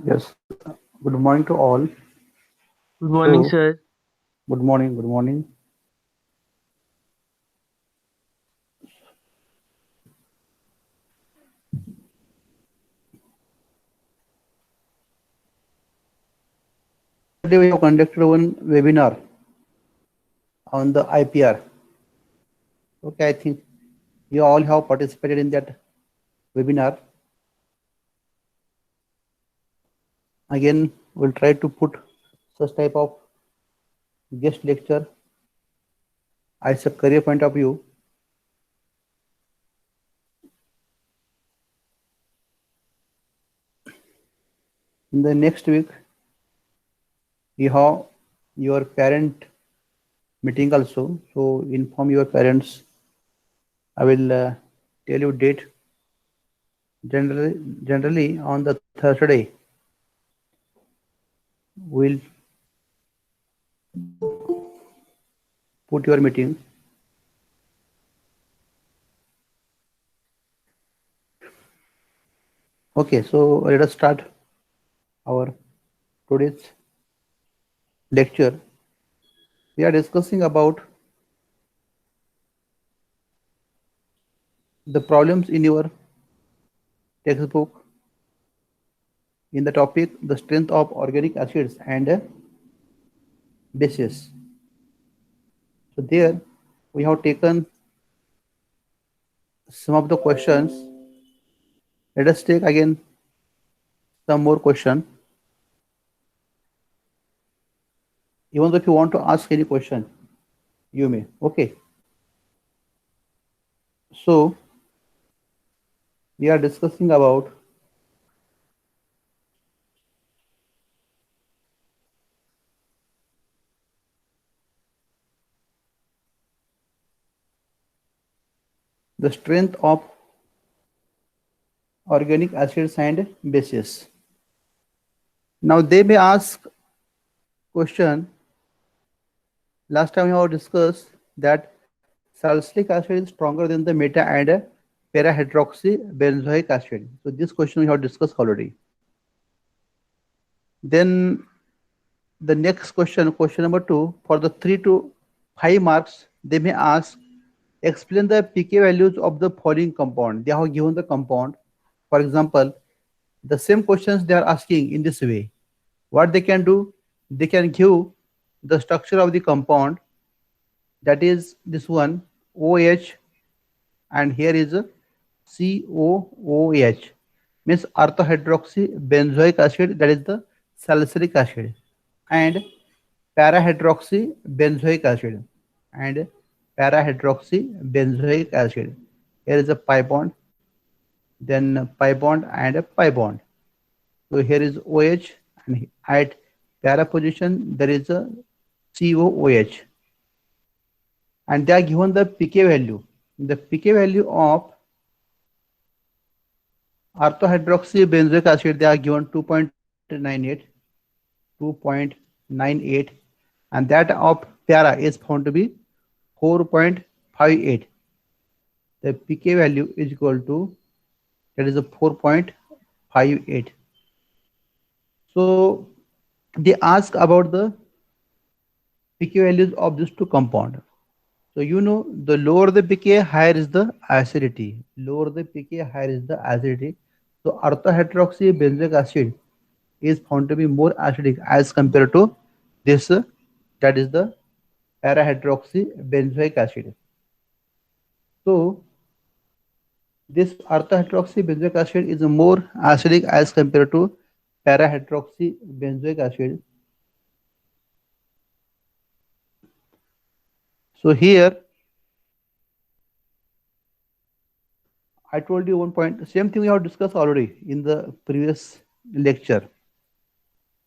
Yes, good morning to all. Good morning, So, sir. good morning, good morning. Yesterday we have conducted one webinar on the IPR. Okay, I think you all have participated in that webinar. Again, we'll try to put such type of guest lecture as a career point of view. In the next week, you have your parent meeting also. So, inform your parents. I will tell you date. Generally on the Thursday, we'll put your meeting. Okay, so let us start our today's lecture. We are discussing about the problems in your textbook in the topic the strength of organic acids and bases. So there we have taken some of the questions. Let us take again some more question. Even though if you want to ask any question, you may. Okay. So we are discussing about the strength of organic acids and bases. Now they may ask question. Last time we have discussed that salicylic acid is stronger than the meta and para-hydroxy benzoic acid. So this question we have discussed already. Then the next question, question number 2, for the 3 to 5 marks, they may ask explain the pK values of the following compound. They have given the compound. For example, the same questions they are asking in this way. What they can do, they can give the structure of the compound, that is this one OH, and here is a COOH, means orthohydroxy benzoic acid, that is the salicylic acid, and para-hydroxy benzoic acid and para-hydroxy benzoic acid. Here is a pi bond, then pi bond and a pi bond. So here is OH, and at para position there is a COOH, and they are given the pK value. The pK value of orthohydroxybenzoic acid, they are given 2.98, 2.98, and that of para is found to be 4.58. The pK value is equal to, that is a 4.58. So they ask about the pK values of these two compounds. So you know the lower the pK, higher is the acidity. Lower the pK, higher is the acidity. So orthohydroxybenzoic acid is found to be more acidic as compared to this, that is the para-hydroxybenzoic acid. So this orthohydroxybenzoic acid is more acidic as compared to para-hydroxybenzoic acid. So here I told you one point, same thing we have discussed already in the previous lecture.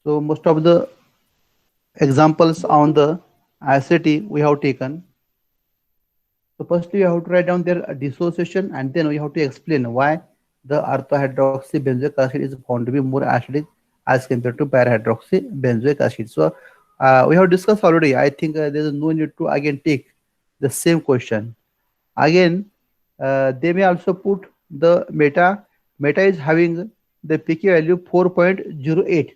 So most of the examples on the acidity we have taken. So firstly, you have to write down their dissociation, and then we have to explain why the orthohydroxybenzoic acid is found to be more acidic as compared to para-hydroxybenzoic acid. So we have discussed already. I think there is no need to again take the same question. Again, they may also put the meta. Meta is having the pK value 4.08.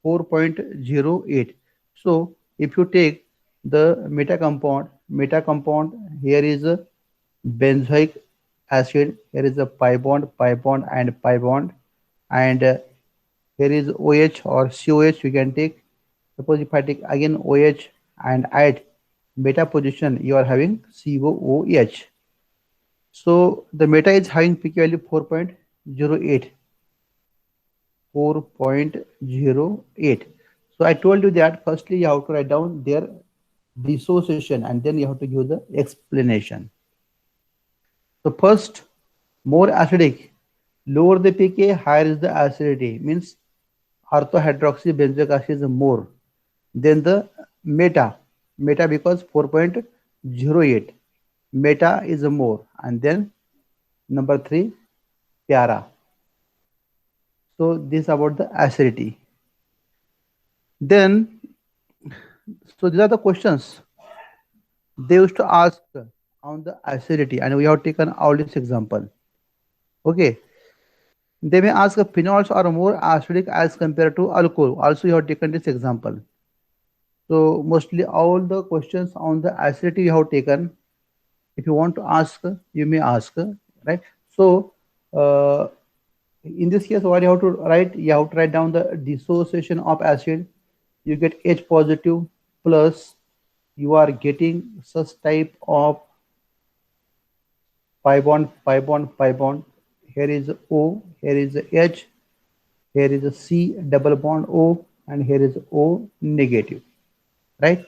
4.08. So if you take the meta compound, here is a benzoic acid, here is a pi bond, and pi bond, and here is OH or COH. We can take, suppose if I take again OH and add meta position, you are having COOH. So the meta is having pK value 4.08. 4.08. So I told you that firstly you have to write down their dissociation and then you have to give the explanation. So first, more acidic, lower the pK, higher is the acidity, means orthohydroxybenzoic acid is more. Then the meta because 4.08, meta is more, and then number 3, para. So this about the acidity. Then, so these are the questions they used to ask on the acidity, and we have taken all this example. Okay, they may ask if phenols are more acidic as compared to alcohol. Also, you have taken this example. So mostly all the questions on the acidity you have taken. If you want to ask, you may ask, right? So in this case, what you have to write? You have to write down the dissociation of acid. You get H positive plus you are getting such type of pi bond, pi bond, pi bond. Here is O, here is H, here is a C double bond O, and here is O negative, right?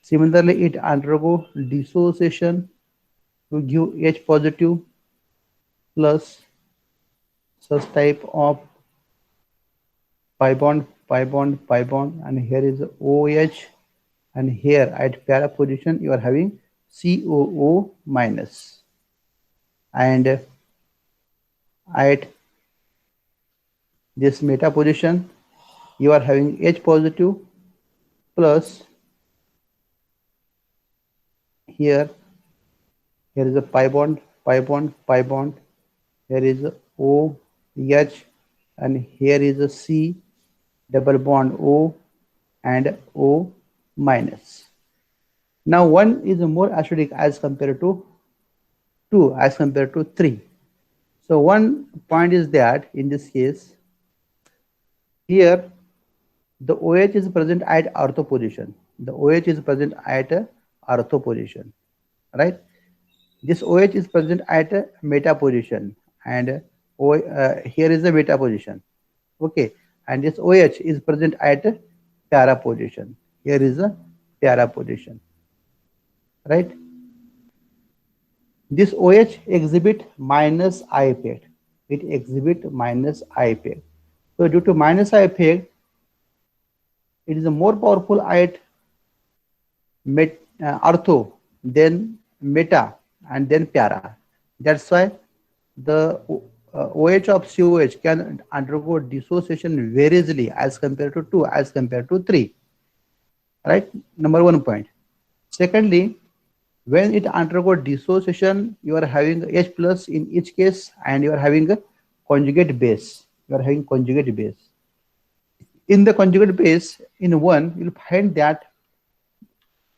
Similarly, it undergo dissociation to give H positive plus such type of pi bond, pi bond, pi bond, and here is OH, and here at para position you are having COO minus, and at this meta position you are having H positive plus here is a pi bond, pi bond, pi bond, here is a OH, and here is a C double bond O and O minus. Now 1 is more acidic as compared to 2 as compared to 3. So one point is that in this case, here the OH is present at ortho position. The OH is present at ortho position, right? This OH is present at meta position, and here is the meta position. Okay, and this OH is present at para position. Here is a para position, right? This OH exhibit minus I effect. It exhibit minus I effect. So due to minus I effect, it is a more powerful at ortho, then meta, and then para. That's why the OH of COH can undergo dissociation variously as compared to 2, as compared to 3. Right? Number 1 point. Secondly, when it undergo dissociation, you are having H plus in each case, and you are having a conjugate base. You are having conjugate base. In the conjugate base, in 1, you'll find that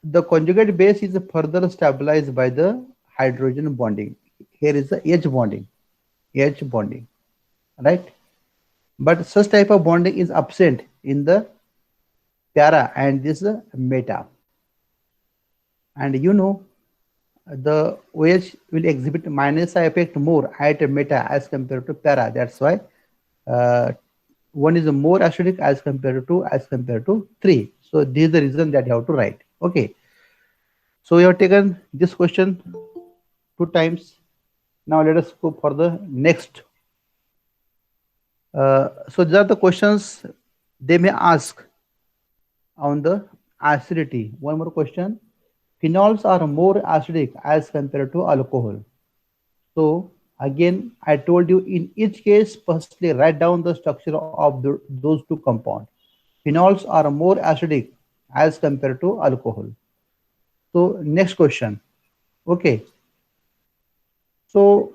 the conjugate base is further stabilized by the hydrogen bonding. Here is the H bonding, right? But such type of bonding is absent in the para and this meta. And you know, the OH will exhibit minus I effect more at meta as compared to para. That's why 1 is more acidic as compared to 3. So this is the reason that you have to write. Okay. So you have taken this question 2 times. Now let us go for the next. So these are the questions they may ask on the acidity. One more question. Phenols are more acidic as compared to alcohol. So again, I told you in each case, firstly write down the structure of those 2 compounds. Phenols are more acidic as compared to alcohol. So next question. Okay. So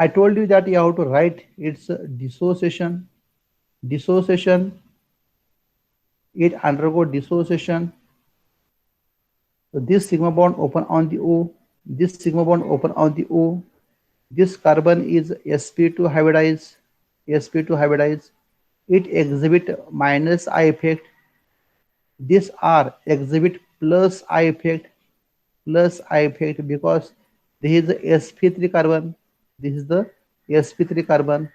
I told you that you have to write its dissociation. Dissociation, it undergo dissociation. So this sigma bond open on the O, this sigma bond open on the O. This carbon is sp2 hybridized, sp2 hybridized. It exhibit minus I effect. This R exhibit plus I effect, plus I effect, because this is the sp3 carbon. This is the sp3 carbon.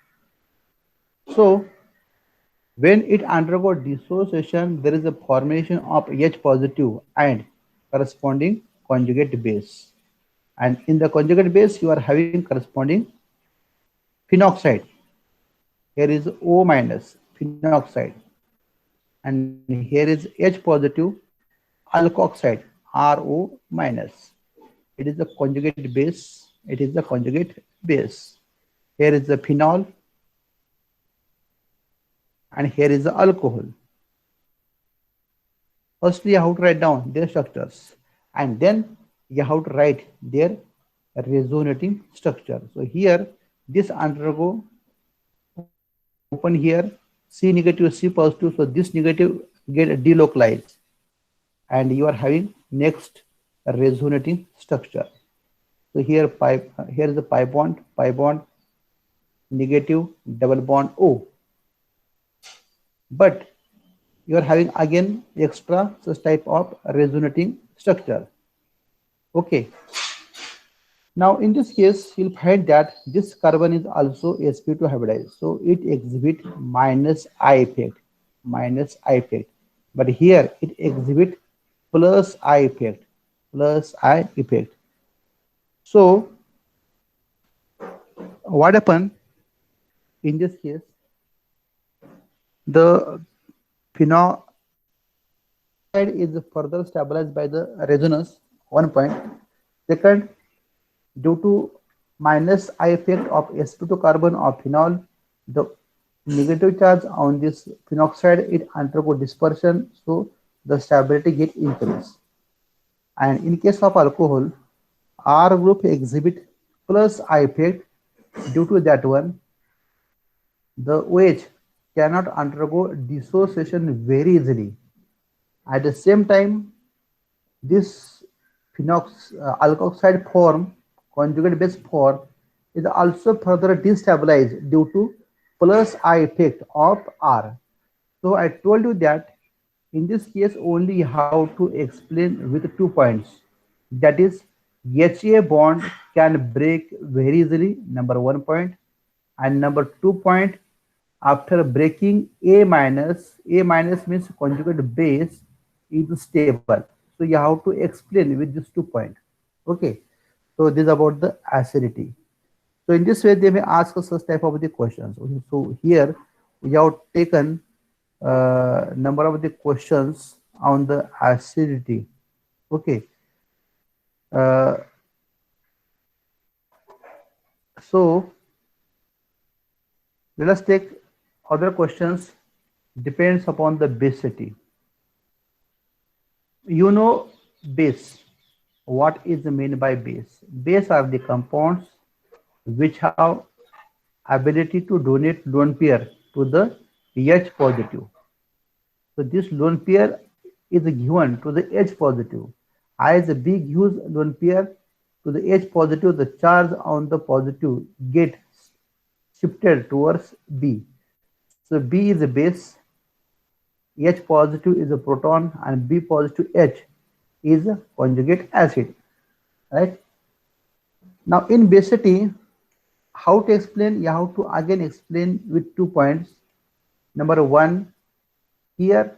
So when it undergo dissociation, there is a formation of H positive and corresponding conjugate base. And in the conjugate base, you are having corresponding phenoxide. Here is O minus phenoxide, and here is H positive alkoxide, RO minus. It is the conjugate base. It is the conjugate base. Here is the phenol, and here is the alcohol. Firstly, you have to write down their structures, and then you have to write their resonating structure. So here, this undergo open here, C negative, C positive. So this negative get delocalized, and you are having next resonating structure. So here here is the pi bond, negative, double bond O. But you are having again extra such type of resonating structure. Okay. Now in this case, you'll find that this carbon is also sp2 hybridized. So it exhibit minus I effect, minus I effect. But here it exhibit plus I effect, plus I effect. So what happened in this case? The phenol is further stabilized by the resonance, 1 point. Second, due to minus I effect of sp2 carbon of phenol, the negative charge on this phenoxide, it undergo dispersion, so the stability get increased. And in case of alcohol, R group exhibit plus I effect. Due to that one, the OH cannot undergo dissociation very easily. At the same time, this alkoxide form, conjugate base form, is also further destabilized due to plus I effect of R. So I told you that in this case only how to explain with 2 points. That is, HA bond can break very easily, number 1 point, and number 2 point, after breaking A minus means conjugate base is stable. So you have to explain with these 2 points. Okay. So this is about the acidity. So in this way, they may ask us such type of the questions. Okay. So here we have taken number of the questions on the acidity. Okay. So let us take other questions. Depends upon the basicity. You know base. What is meant by base? Base are the compounds which have ability to donate lone pair to the H positive. So this lone pair is given to the H positive. As B gives lone pair to the H positive, the charge on the positive gets shifted towards B. So B is a base, H positive is a proton, and B positive H is a conjugate acid. Right? Now in basicity, how to explain? You have to again explain with 2 points. Number 1, here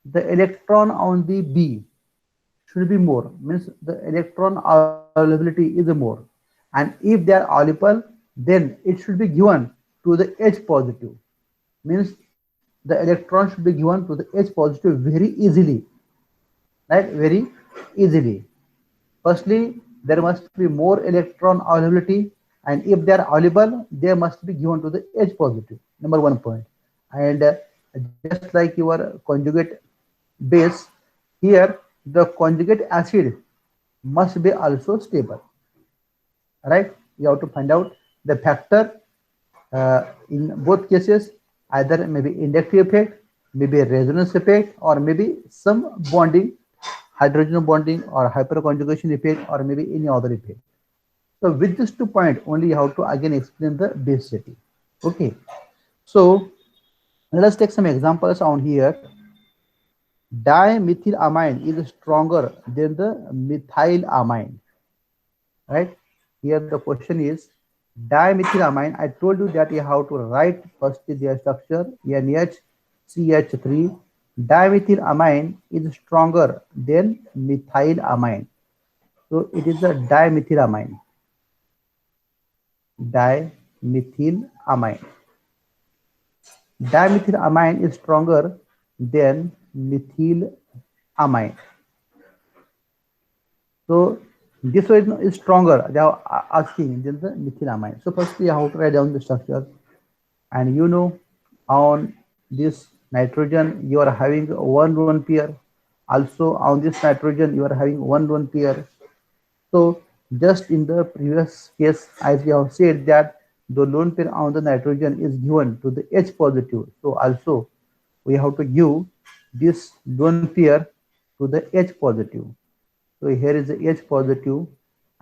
the electron on the B should be more, means the electron availability is more, and if they are available, then it should be given to the H positive, means the electron should be given to the H positive very easily, right? Very easily. Firstly, there must be more electron availability, and if they are available, they must be given to the H positive, number 1 point. And just like your conjugate base, here the conjugate acid must be also stable, right? You have to find out the factor in both cases, either maybe inductive effect, maybe a resonance effect, or maybe some bonding, hydrogen bonding or hyperconjugation effect, or maybe any other effect. So with these 2 points only you have to again explain the basicity. Okay. So let us take some examples on here. Dimethylamine is stronger than the methylamine, right? Here the question is dimethylamine. I told you that you have to write first their structure NHCH3. Dimethylamine is stronger than methylamine, so it is a dimethylamine. Dimethylamine. Dimethylamine is stronger than methylamine. So this one is stronger. They are asking than the methylamine. So firstly, you have to write down the structure, and you know on this nitrogen you are having one lone pair. Also on this nitrogen you are having one lone pair. So just in the previous case, as we have said that the lone pair on the nitrogen is given to the H positive. So also we have to give this lone pair to the H positive. So here is the H positive,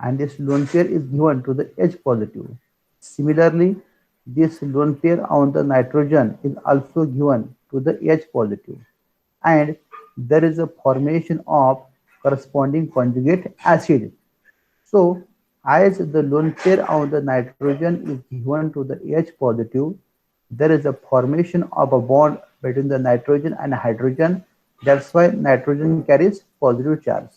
and this lone pair is given to the H positive. Similarly, this lone pair on the nitrogen is also given to the H positive, and there is a formation of corresponding conjugate acid. So as the lone pair on the nitrogen is given to the H positive, there is a formation of a bond between the nitrogen and hydrogen. That's why nitrogen carries positive charge.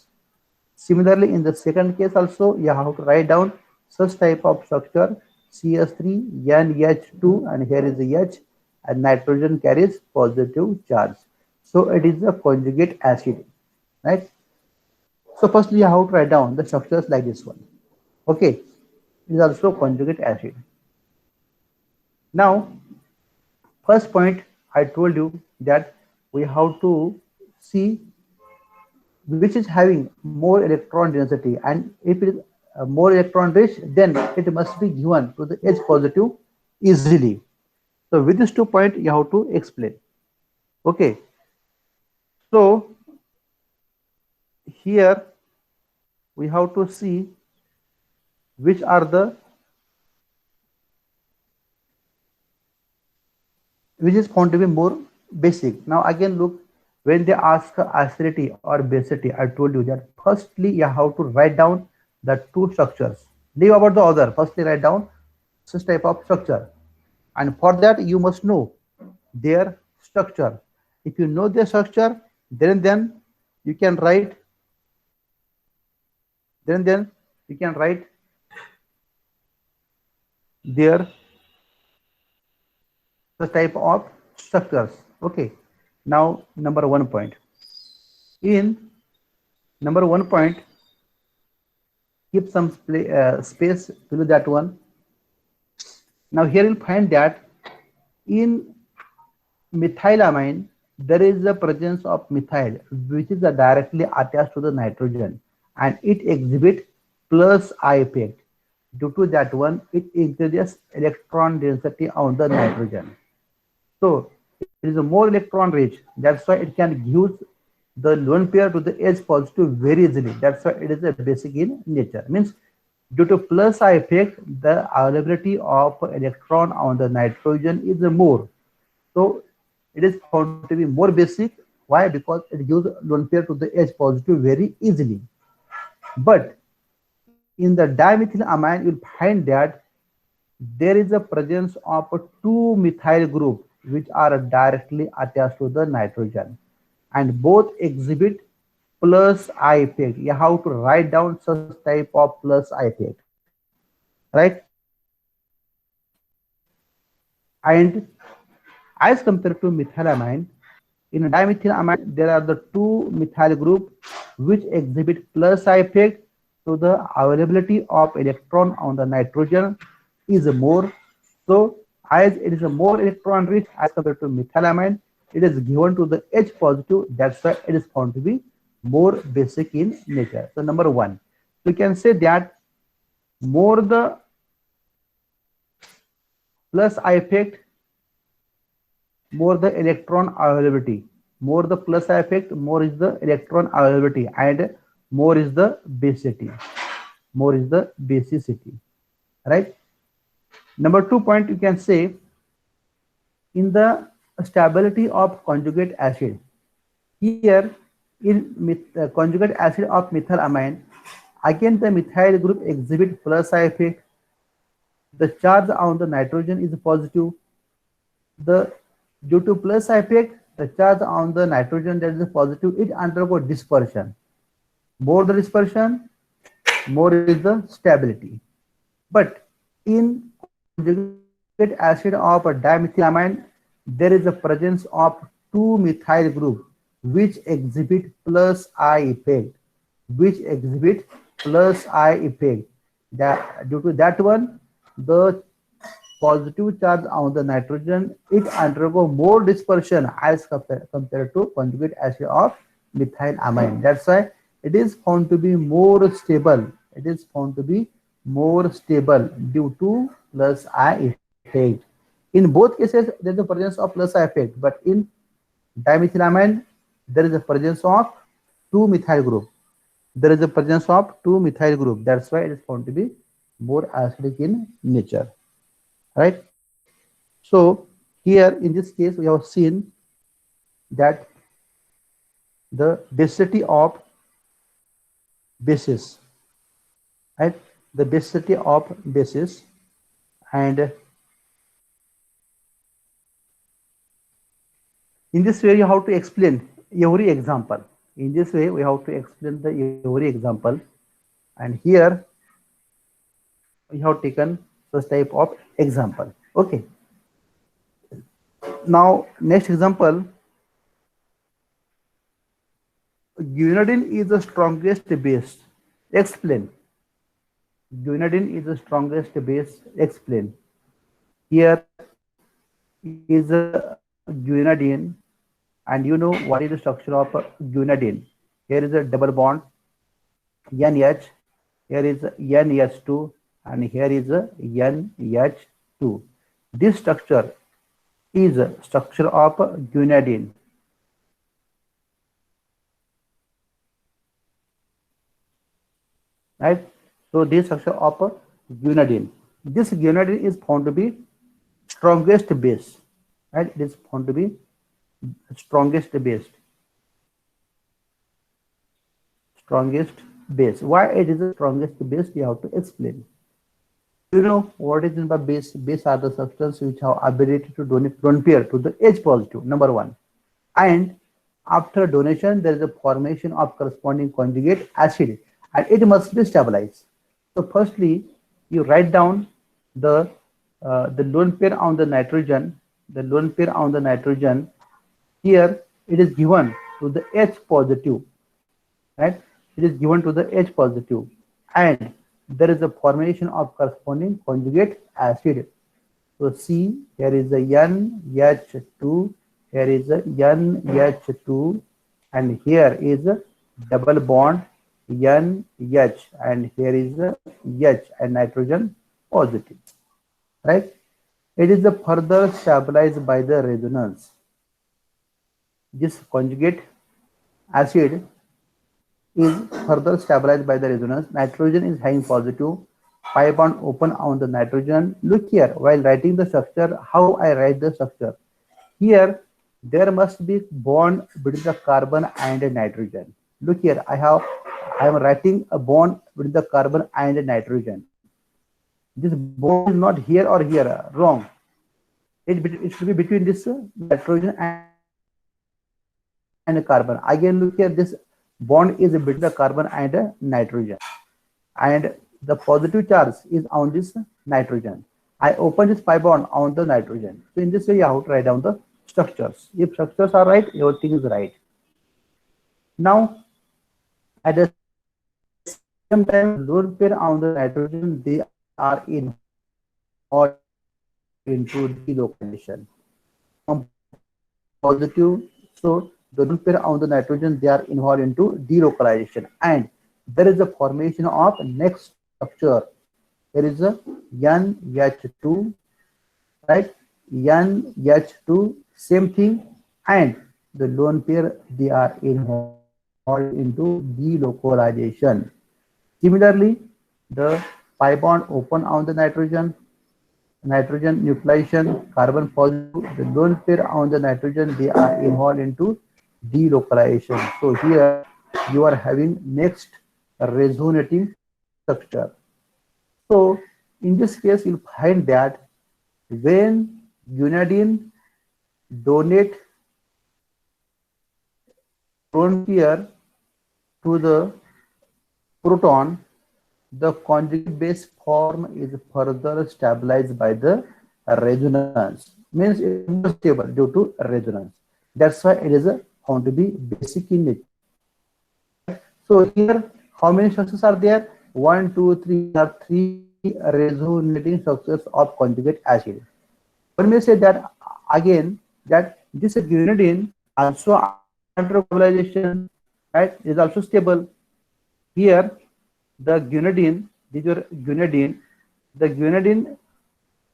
Similarly, in the second case also, you have to write down such type of structure CH3 NH2, and here is the H, and nitrogen carries positive charge. So it is a conjugate acid, right? So firstly, you have to write down the structures like this one. Okay, it is also conjugate acid. Now, first point I told you that we have to see which is having more electron density, and if it is more electron rich, then it must be given to the H positive easily. So with these 2 points you have to explain. Okay, so here we have to see which are the which is found to be more basic. Now again look, when they ask acidity or basicity, I told you that firstly you have to write down the two structures. Leave about the other. Firstly write down this type of structure, and for that you must know their structure. If you know their structure, then you can write you can write their the type of structures. Okay, now number 1 point. In number 1 point, keep some space below that one. Now here you'll find that in methylamine there is the presence of methyl, which is directly attached to the nitrogen, and it exhibits plus I effect. Due to that one, it increases electron density on the nitrogen. So it is a more electron rich. That's why it can use the lone pair to the H positive very easily. That's why it is a basic in nature. Means due to plus I effect, the availability of electron on the nitrogen is more. So it is found to be more basic. Why? Because it gives lone pair to the H positive very easily. But in the dimethylamine, you'll find that there is a presence of two methyl group which are directly attached to the nitrogen, and both exhibit plus I effect. You have to write down such type of plus I effect, right? And as compared to methylamine, in dimethylamine there are the two methyl group which exhibit plus I effect, so the availability of electron on the nitrogen is more. So as it is a more electron rich as compared to methylamine, it is given to the H positive. That's why it is found to be more basic in nature. So number 1, we can say that more the plus I effect, more the electron availability. More the plus I effect, more is the electron availability, and more is the basicity. More is the basicity, right? Number 2 point, you can say in the stability of conjugate acid. Here, in conjugate acid of methylamine, again the methyl group exhibit plus I effect. The charge on the nitrogen is positive. The due to plus effect, the charge on the nitrogen that is positive, it undergo dispersion. More the dispersion, more is the stability. But in conjugate acid of a dimethylamine, there is a presence of two methyl group which exhibit plus I effect, which exhibit plus I effect. That due to that one, the positive charge on the nitrogen, it undergo more dispersion as compared to conjugate acid of methylamine. That's why it is found to be more stable. It is found to be more stable due to plus I effect. In both cases, there is a presence of plus I effect, but in dimethylamine, there is a presence of two methyl group. There is a presence of two methyl group. That's why it is found to be more acidic in nature, right? So here in this case, we have seen that the basicity of bases, right? The basicity of bases, and in this way you have to explain every example. In this way we have to explain the every example, and here we have taken such type of example. Okay. Now next example, guanidine is the strongest base. Explain. Guanidine is the strongest base. Explain. Here is a guanidine, and you know what is the structure of guanidine. Here is a double bond NH. Here is NH2, and here is a NH2. This structure is a structure of guanidine. Right? So this structure of guanidine. This guanidine is found to be strongest base. Right? It is found to be strongest base. Strongest base. Why it is the strongest base? You have to explain. You know what is in the base? Base are the substances which have ability to donate lone pair to the H positive. Number one. And after donation, there is a formation of corresponding conjugate acid, and it must be stabilized. So firstly, you write down the lone pair on the nitrogen. The lone pair on the nitrogen. Here it is given to the H positive, right? It is given to the H positive, and there is a formation of corresponding conjugate acid. So C, here is the NH2, here is a NH2, and here is a double bond NH, and here is a H and nitrogen positive, right? It is further stabilized by the resonance. This conjugate acid is further stabilized by the resonance. Nitrogen is having positive, pi bond open on the nitrogen. Look here, while writing the structure, how I write the structure. Here, there must be bond between the carbon and the nitrogen. Look here, I am writing a bond between the carbon and the nitrogen. This bond is not here or here, wrong. It should be between this nitrogen and the carbon. Again, look here, this bond is between the carbon and nitrogen, and the positive charge is on this nitrogen. I open this pi bond on the nitrogen. So in this way, you have to write down the structures. If structures are right, everything is right. Now, at the same time, lone pair on the nitrogen, they are involved into delocalization. Positive, so the lone pair on the nitrogen, they are involved into delocalization, and there is a formation of next structure. There is a NH2, right? NH2, same thing, and the lone pair they are involved into delocalization. Similarly, the pi bond open on the nitrogen nucleation, carbon positive, the lone pair on the nitrogen, they are involved into delocalization. So here you are having next resonating structure. So in this case, you'll find that when guanidine donate lone pair to the proton, the conjugate base form is further stabilized by the resonance. Means it is more stable due to resonance. That's why it is found to be basic in nature. Right? So here, how many structures are there? One, two, three. There are three resonating structures of conjugate acid. One may say that again that this guanidine also under stabilization, right? Is also stable. Here the guanidine, these are guanidine, the guanidine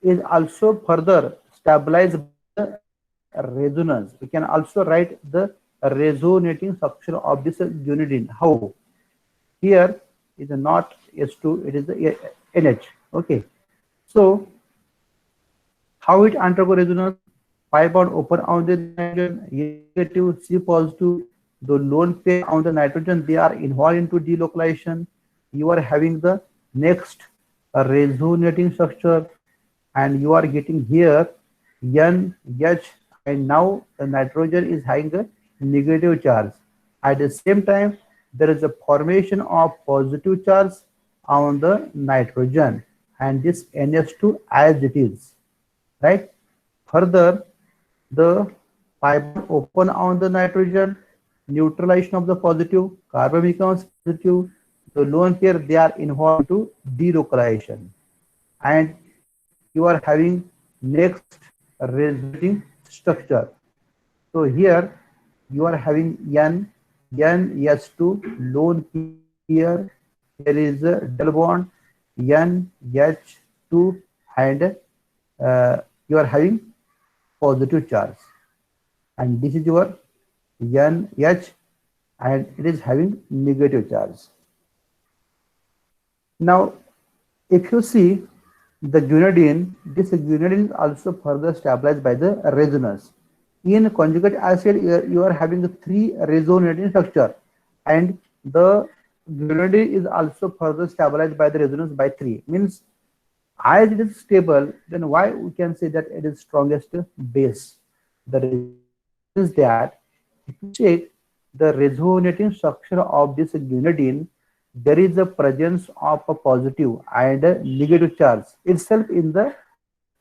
is also further stabilized by the resonance. We can also write the resonating structure of this guanidine. How? Here is not S2, it is the NH. Okay. So how it undergo resonance? Pi bond open on the nitrogen, negative, C positive. The lone pair on the nitrogen, they are involved into delocalization. You are having the next resonating structure, and you are getting here NH, and now the nitrogen is having a negative charge. At the same time, there is a formation of positive charge on the nitrogen, and this NH2 as it is, right? Further, the pi bond open on the nitrogen, neutralization of the positive, carbon becomes positive, the lone pair they are involved into delocalization, and you are having next resulting structure. So here you are having NH2 lone pair, here is a double bond NH2, and you are having positive charge, and this is your NH, and it is having negative charge. Now if you see the guanidine, this guanidine is also further stabilized by the resonance. In conjugate acid, you are having the three resonating structure, and the guanidine is also further stabilized by the resonance by 3. Means as it is stable, then why we can say that it is strongest base? The reason is that if you check the resonating structure of this guanidine, there is a presence of a positive and a negative charge itself in the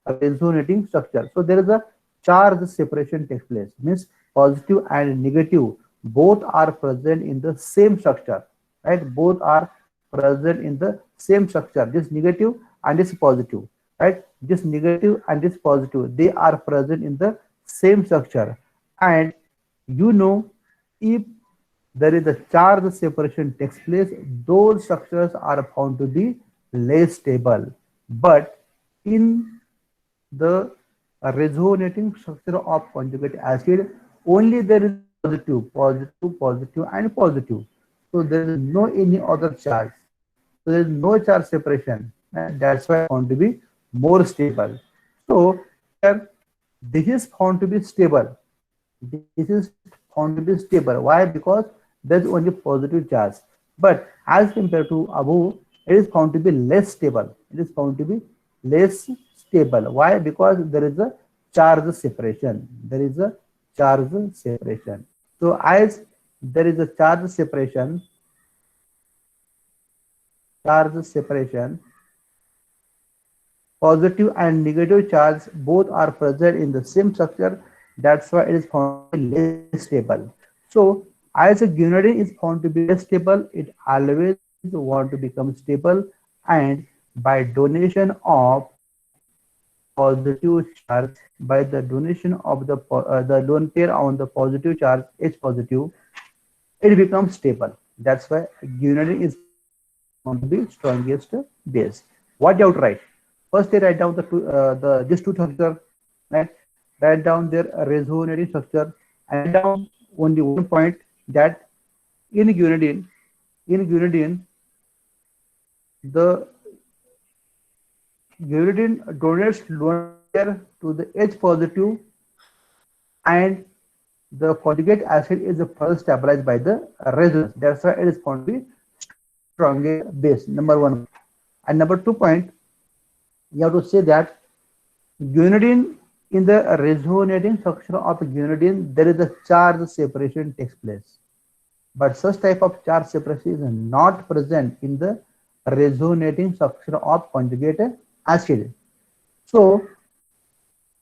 resonating structure. So there is a charge separation takes place. Means positive and negative both are present in the same structure, right? Both are present in the same structure. This negative and this positive, right? This negative and this positive, they are present in the same structure. And you know, if there is a charge separation takes place, those structures are found to be less stable. But in the resonating structure of conjugate acid, only there is positive, positive, positive, and positive. So there is no any other charge. So there is no charge separation, and that's why found to be more stable. So here this is found to be stable. This is found to be stable. Why? Because there is only positive charge. But as compared to above, it is found to be less stable. It is found to be less stable. Why? Because there is a charge separation. There is a charge separation. So as there is a charge separation, positive and negative charge both are present in the same structure. That's why it is found to be less stable. So as a guanidine is found to be less stable, it always want to become stable, and by donation of positive charge, by the donation of the lone pair on the positive charge H positive, it becomes stable. That's why guanidine is found to be strongest base. What you have to write? First, they write down the these two structures. right? Write down their resonating structure and write down only one point that in guanidine, the guanidine donates lone pair to the H positive and the conjugate acid is further stabilized by the resonance. That's why it is found to be strongest base. Number one point. And number 2 point, you have to say that guanidine in the resonating structure of guanidine, there is a charge separation takes place. But such type of charge separation is not present in the resonating structure of conjugate acid. So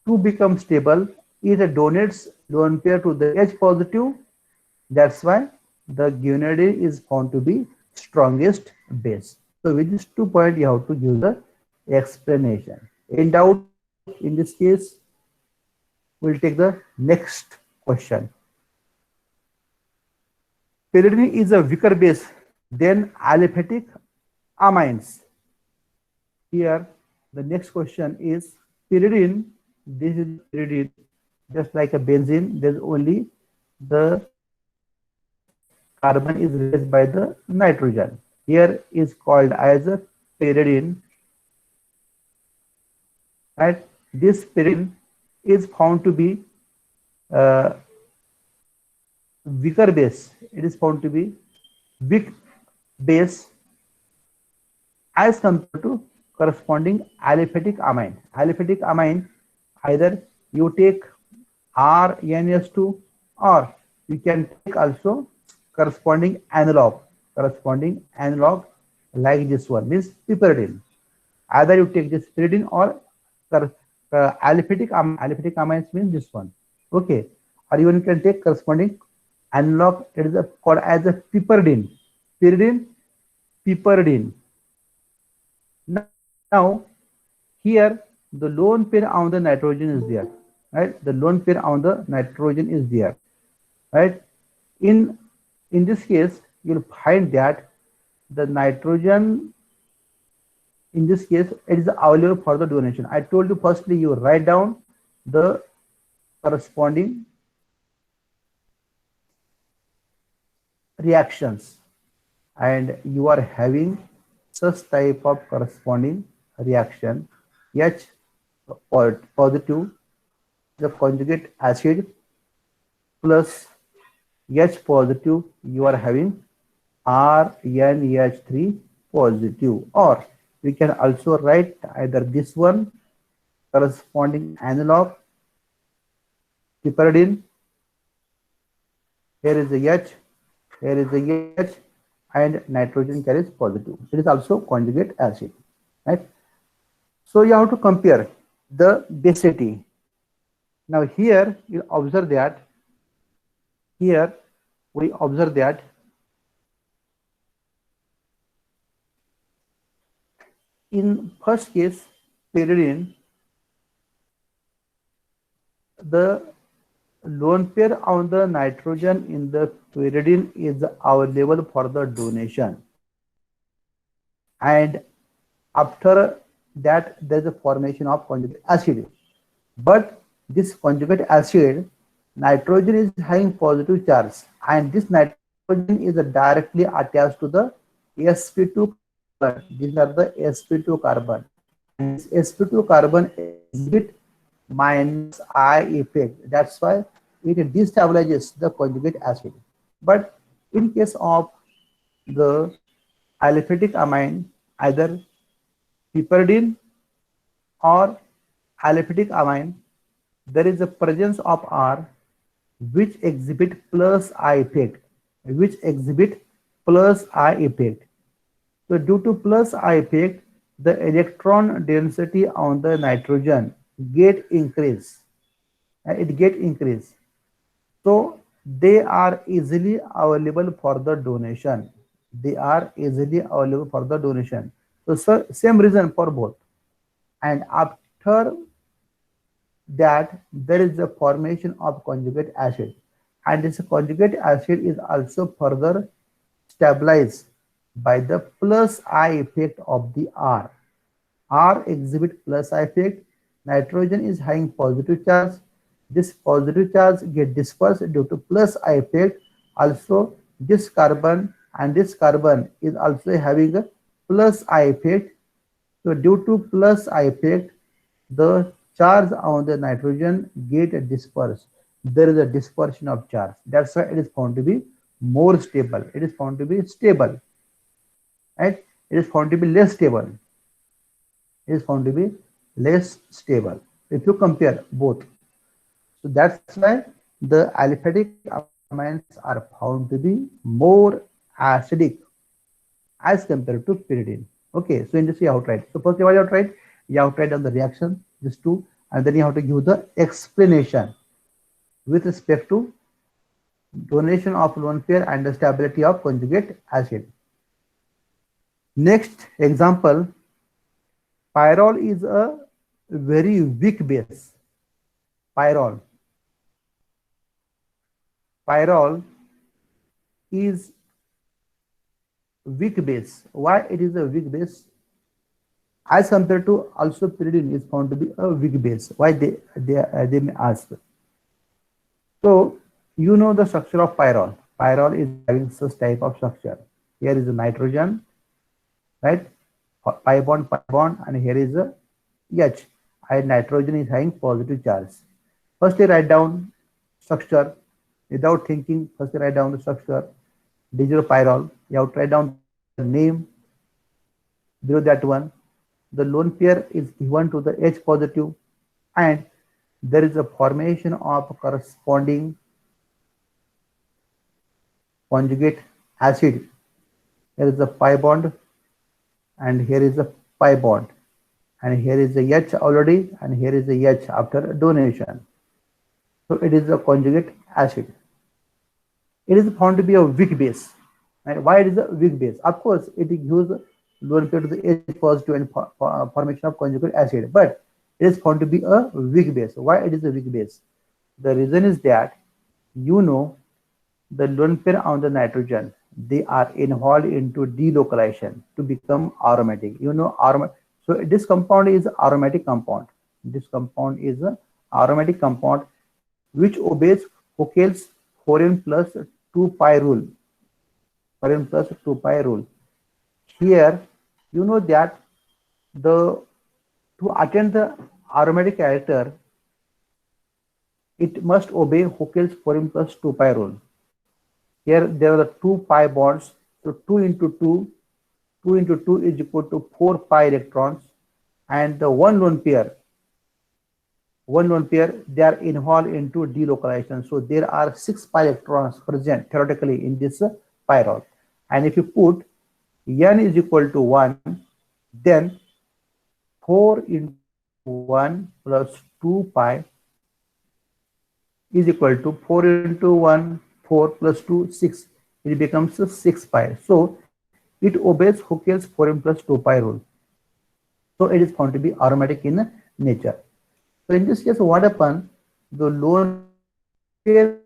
to become stable, it donates lone pair to the H positive. That's why the guanidine is found to be strongest base. So with these 2 points, you have to give the explanation. In doubt, in this case, we'll take the next question. Pyridine is a weaker base than aliphatic amines. Here, the next question is pyridine. This is pyridine, just like a benzene. There's only the carbon is replaced by the nitrogen. Here is called as a pyridine. Right? This pyridine is found to be uh, weaker base. It is found to be weak base as compared to corresponding aliphatic amine. Aliphatic amine, either you take RNS2 or you can take also corresponding analog like this one means piperidine. Either you take this pyridine or aliphatic amine. Aliphatic amines means this one. Okay, or even you can take corresponding analog. It is called as a piperidine. Pyridine, piperidine. Now, here the lone pair on the nitrogen is there, right? The lone pair on the nitrogen is there, right? In this case, you'll find that the nitrogen in this case it is available for the donation. I told you firstly you write down the corresponding reactions and you are having such type of corresponding reaction. H positive, the conjugate acid plus H positive, you are having RNH3 positive, or we can also write either this one corresponding analog piperidine. Here is the H, here is the H, and nitrogen carries positive. It is also conjugate acid, right? So you have to compare the basicity. Now here you observe that in first case pyridine, the lone pair on the nitrogen in the pyridine is available for the donation, and after that there is a formation of conjugate acid. But this conjugate acid, nitrogen is having positive charge, and this nitrogen is directly attached to the sp2 carbon. These are the sp2 carbon, and this sp2 carbon exhibit minus I effect. That's why it destabilizes the conjugate acid. But in case of the aliphatic amine, either piperidine or aliphatic amine, there is a presence of R which exhibit plus I effect, So due to plus I effect, the electron density on the nitrogen get increased. So they are easily available for the donation. So same reason for both. And after that there is the formation of conjugate acid, and this conjugate acid is also further stabilized by the plus I effect of the R. R exhibit plus I effect, Nitrogen is having positive charge. This positive charge get dispersed due to plus I effect. Also, this carbon and this carbon is also having a plus I effect. So due to plus I effect, the charge on the nitrogen get dispersed. There is a dispersion of charge. That's why it is found to be more stable. It is found to be stable, right? It is found to be less stable. It is found to be less stable. If you compare both, so that's why the aliphatic amines are found to be more acidic as compared to pyridine. Okay, so in this you have to write. So first of all, you have to write, you have to write down the reaction, these two, and then you have to give the explanation with respect to donation of lone pair and the stability of conjugate acid. Next example, pyrrole is a very weak base. Pyrrole. Pyrrole is weak base. Why it is a weak base? As compared to also pyridine is found to be a weak base. Why they may ask. So you know the structure of pyrrole. Pyrrole is having such type of structure. Here is a nitrogen, right? Pi bond, and here is a H. And nitrogen is having positive charge. First, you write down structure without thinking. First, you write down the structure. Digiropyrrole. You have to write down the name below that one. The lone pair is given to the H positive, and there is a formation of corresponding conjugate acid. Here is a pi bond, and here is a pi bond, and here is a H already, and here is a H after donation. So it is a conjugate acid. It is found to be a weak base. Right? Why it is a weak base? Of course, it gives lone pair to the H positive and formation of conjugate acid, but it is found to be a weak base. Why it is a weak base? The reason is that you know the lone pair on the nitrogen, they are involved into delocalization to become aromatic. You know, so this compound is aromatic compound. This compound is a aromatic compound which obeys Hockel's 4n plus 2 pi rule. 4n plus 2 pi rule. Here, you know that to attend the aromatic character, it must obey Hockel's 4n plus 2 pi rule. Here there are the 2 pi bonds, so 2 into 2 is equal to 4 pi electrons, and the one lone pair, they are involved into delocalization. So there are 6 pi electrons present theoretically in this pyrrole. And if you put n is equal to 1, then 4 into 1 plus 2 pi is equal to 4 into 1, 4 plus 2, 6. It becomes 6 pi. So it obeys Hockel's 4n plus 2 pi rule. So it is found to be aromatic in nature. So in this case, what happened? The lone pair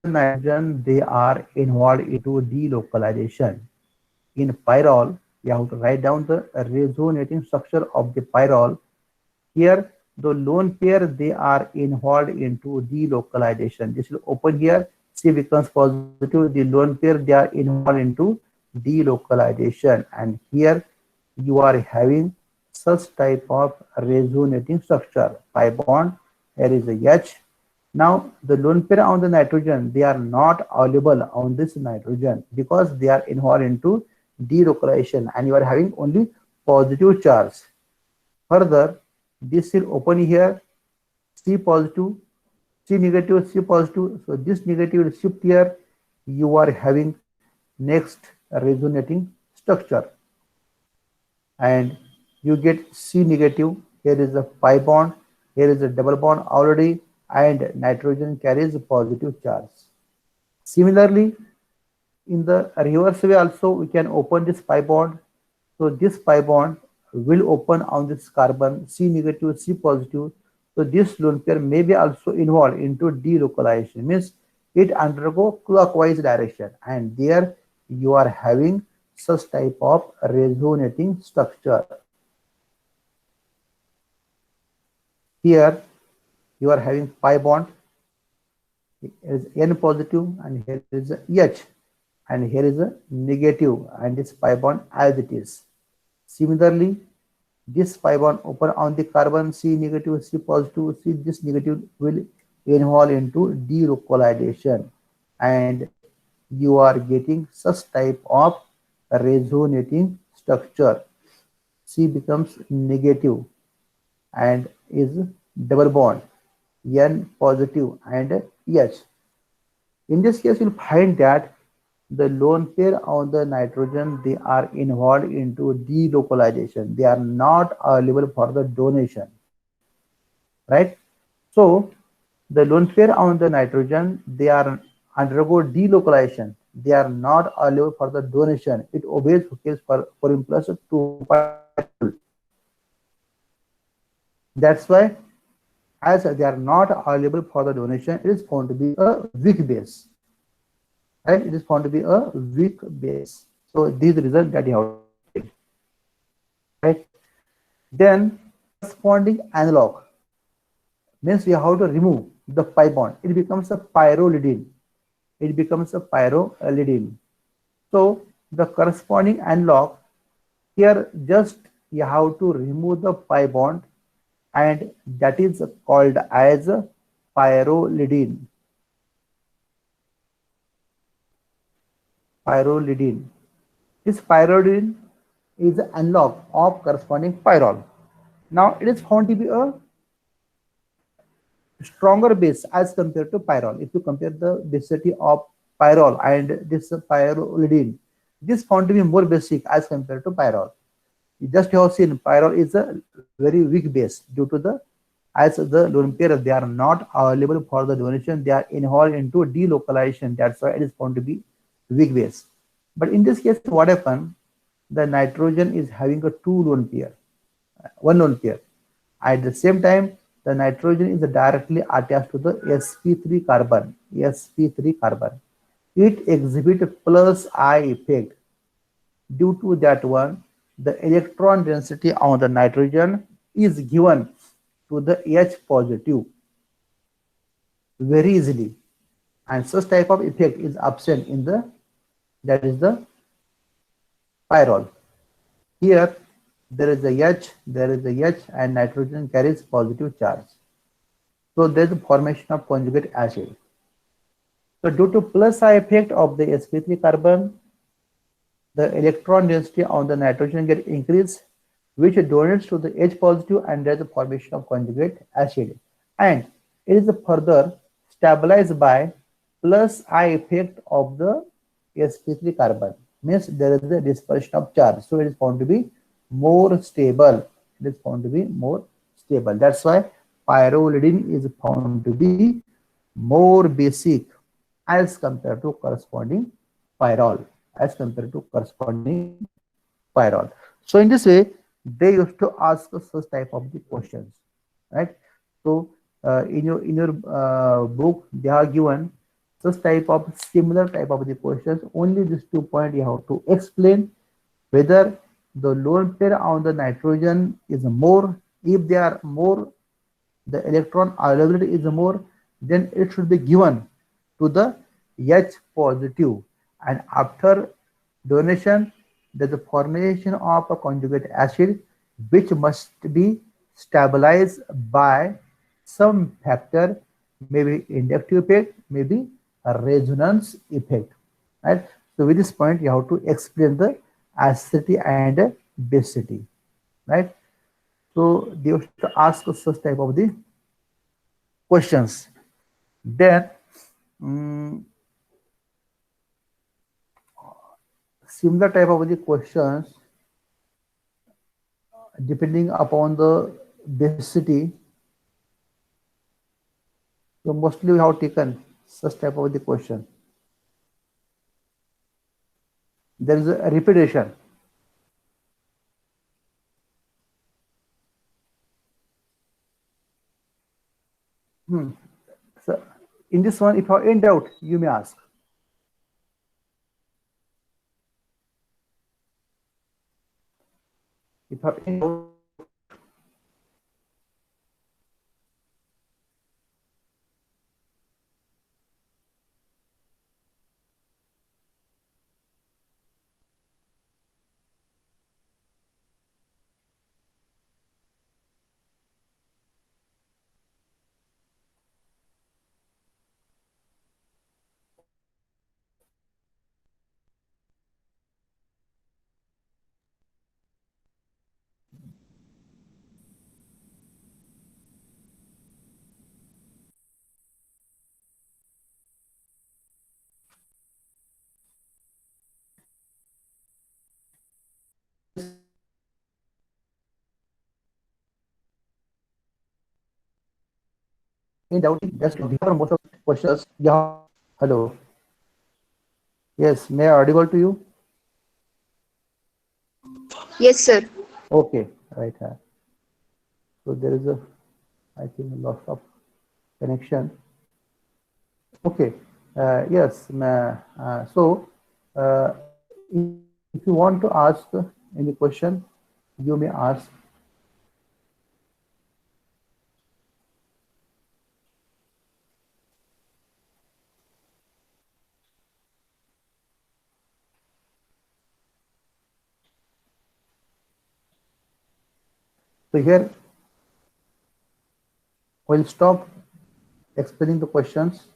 nitrogen, they are involved into delocalization. In pyrrole, you have to write down the resonating structure of the pyrrole. Here, the lone pair, they are involved into delocalization. This will open here. C becomes positive. The lone pair, they are involved into delocalization. And here, you are having such type of resonating structure. Pi bond, here is a H. Now, the lone pair on the nitrogen, they are not available on this nitrogen because they are involved into delocalization, and you are having only positive charge. Further, this will open here, C positive, C negative, C positive. So this negative will shift here. You are having next resonating structure, and you get C negative. Here is a pi bond. Here is a double bond already, and nitrogen carries a positive charge. Similarly, in the reverse way also, we can open this pi bond. So this pi bond will open on this carbon, C negative, C positive. So this lone pair may be also involved into delocalization, means it undergo clockwise direction, and there you are having such type of resonating structure. Here you are having pi bond, here is N positive, and here is a H, and here is a negative, and this pi bond as it is. Similarly, this pi bond open on the carbon, C negative, C positive, C this negative will involve into delocalization, and you are getting such type of resonating structure. C becomes negative and is double bond, N positive and H. In this case, you'll find that the lone pair on the nitrogen, they are involved into delocalization. They are not available for the donation, right? So the lone pair on the nitrogen, they are undergo delocalization. They are not available for the donation. It obeys Hooke's foreign plus 2 pi rule. That's why, as they are not available for the donation, it is found to be a weak base. Right? It is found to be a weak base. So this is the result that you have to take. Right? Then corresponding analog means you have to remove the pi bond. It becomes a pyrrolidine. It becomes a pyrrolidine. So the corresponding analog here, just you have to remove the pi bond, and that is called as pyrrolidine. Pyrrolidine. This pyrrolidine is an analog of corresponding pyrrole. Now it is found to be a stronger base as compared to pyrrole. If you compare the basicity of pyrrole and this pyrrolidine, this found to be more basic as compared to pyrrole. You just have seen pyrrole is a very weak base due to the, as the lone pair, they are not available for the donation. They are involved into delocalization. That's why it is found to be weak base. But in this case, what happened? The nitrogen is having a one lone pair. At the same time, the nitrogen is directly attached to the sp3 carbon. sp3 carbon. It exhibits plus I effect. Due to that one, the electron density on the nitrogen is given to the H positive very easily, and such type of effect is absent in the, that is the pyrrole. Here there is a H, and nitrogen carries positive charge. So there is a formation of conjugate acid. So due to plus I effect of the sp3 carbon, the electron density on the nitrogen get increased, which donates to the H positive, and there is a formation of conjugate acid. And it is further stabilized by plus I effect of the sp3 carbon. Means there is a dispersion of charge. So it is found to be more stable. It is found to be more stable. That's why pyrrolidine is found to be more basic as compared to corresponding pyrrole. As compared to corresponding pyrrole. So in this way, they used to ask such type of the questions, right? So in your book, they are given such type of similar type of the questions. Only these 2 points you have to explain whether the lone pair on the nitrogen is more. If they are more, the electron availability is more, then it should be given to the H positive, and after donation there is a formation of a conjugate acid which must be stabilized by some factor, maybe inductive effect, maybe a resonance effect, right? So with this point you have to explain the acidity and basicity, right? So they used to ask such type of the questions. Then similar type of the questions, depending upon the basicity. So mostly we have taken such type of the question. There is a repetition. So in this one, if you are in doubt, you may ask. If you are in doubt, any doubt? Just before most of the questions. Yeah. Hello. Yes. May I audible to you? Yes, sir. Okay. Right. So there is a, I think, a loss of connection. Okay. Yes. So, if you want to ask any question, you may ask. So here we'll stop explaining the questions